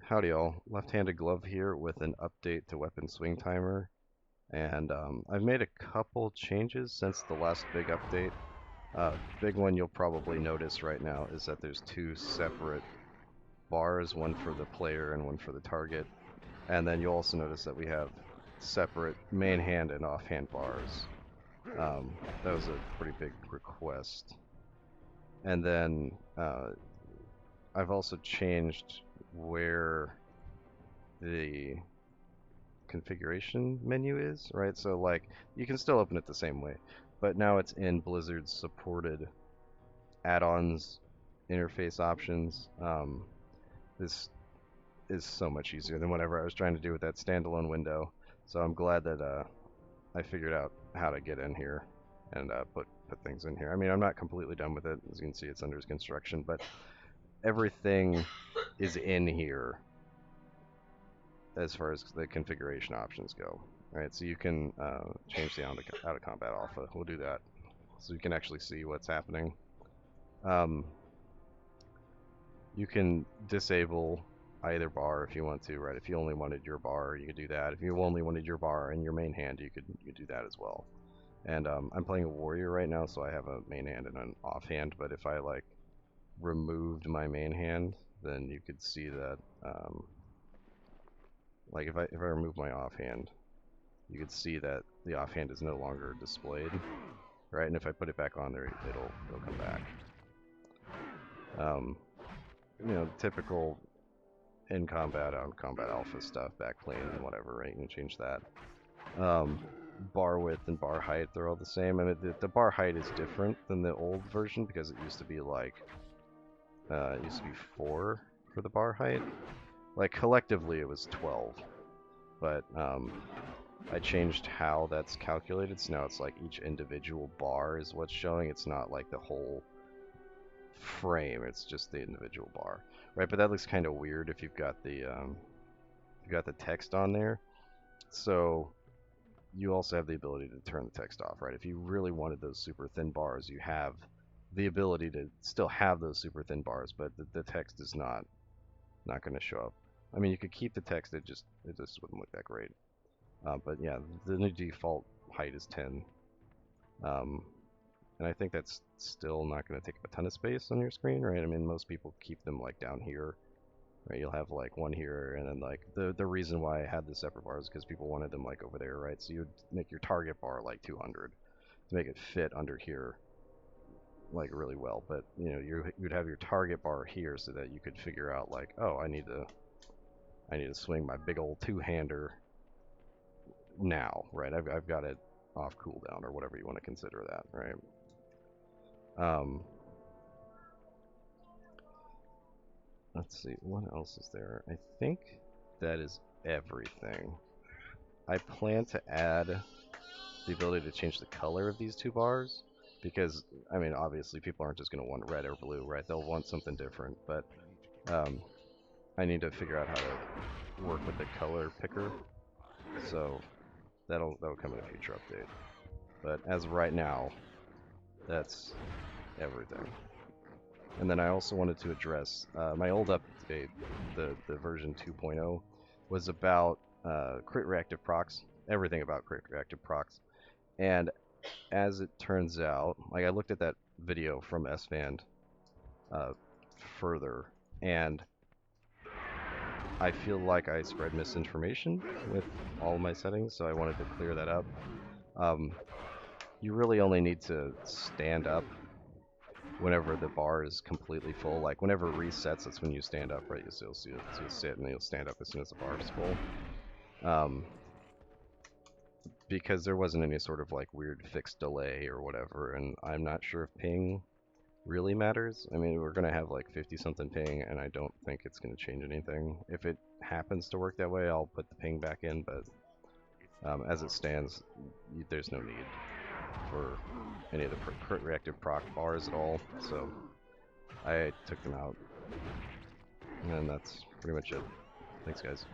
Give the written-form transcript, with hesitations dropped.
Howdy all, left-handed glove here with an update to WeaponSwingTimer, and I've made a couple changes since the last big update. Big one you'll probably notice right now is that there's two separate bars, one for the player and one for the target, and then you'll also notice that we have separate main hand and offhand bars. That was a pretty big request. And then I've also changed where the configuration menu is, right? So like you can still open it the same way, but now it's in Blizzard's supported add-ons interface options. This is so much easier than whatever I was trying to do with that standalone window. So I'm glad that I figured out how to get in here and put things in here. I mean, I'm not completely done with it. As you can see, it's under construction, but everything is in here as far as the configuration options go. Right, so you can change the out of combat alpha. We'll do that, so you can actually see what's happening. You can disable either bar if you want to, right? If you only wanted your bar, you could do that. If you only wanted your bar in your main hand, you could do that as well. And I'm playing a warrior right now, so I have a main hand and an offhand. But if I like removed my main hand, then you could see that. Like if I remove my offhand, you could see that the offhand is no longer displayed, right? And if I put it back on there, it'll come back. You know, typical in combat, out combat alpha stuff, backplane and whatever, right? You can change that. Bar width and bar height, they're all the same. I mean, the bar height is different than the old version because it used to be like, it used to be 4 for the bar height. Like collectively it was 12, but I changed how that's calculated, so now it's like each individual bar is what's showing. It's not like the whole frame, it's just the individual bar, right? But that looks kind of weird if you've got the text on there. So you also have the ability to turn the text off, right? If you really wanted those super thin bars, you have the ability to still have those super thin bars, but the text is not going to show up. I mean, you could keep the text, it just wouldn't look that great. But yeah, the new default height is 10. And I think that's still not going to take up a ton of space on your screen, right? I mean, most people keep them like down here, right? You'll have like one here, and then like the reason why I had the separate bars is because people wanted them like over there, right? So you'd make your target bar like 200 to make it fit under here like really well. But you know, you'd have your target bar here so that you could figure out like, oh, I need to swing my big old two-hander now, right? I've got it off cooldown or whatever you want to consider that, right? Let's see, what else is there? I think that is everything. I plan to add the ability to change the color of these two bars because, I mean, obviously people aren't just going to want red or blue, right? They'll want something different, but I need to figure out how to work with the color picker, so that'll come in a future update. But as of right now, that's everything. And then I also wanted to address my old update, the version 2.0, was about crit reactive procs, everything about crit reactive procs. And as it turns out, like I looked at that video from SVand further, and I feel like I spread misinformation with all of my settings, so I wanted to clear that up. You really only need to stand up whenever the bar is completely full. Like whenever it resets, that's when you stand up, right? You'll sit and you'll stand up as soon as the bar is full. Because there wasn't any sort of like weird fixed delay or whatever, and I'm not sure if ping really matters. I mean, we're gonna have like 50 something ping, and I don't think it's gonna change anything. If it happens to work that way, I'll put the ping back in, but as it stands, there's no need for any of the crit reactive proc bars at all, so I took them out. And that's pretty much it. Thanks, guys.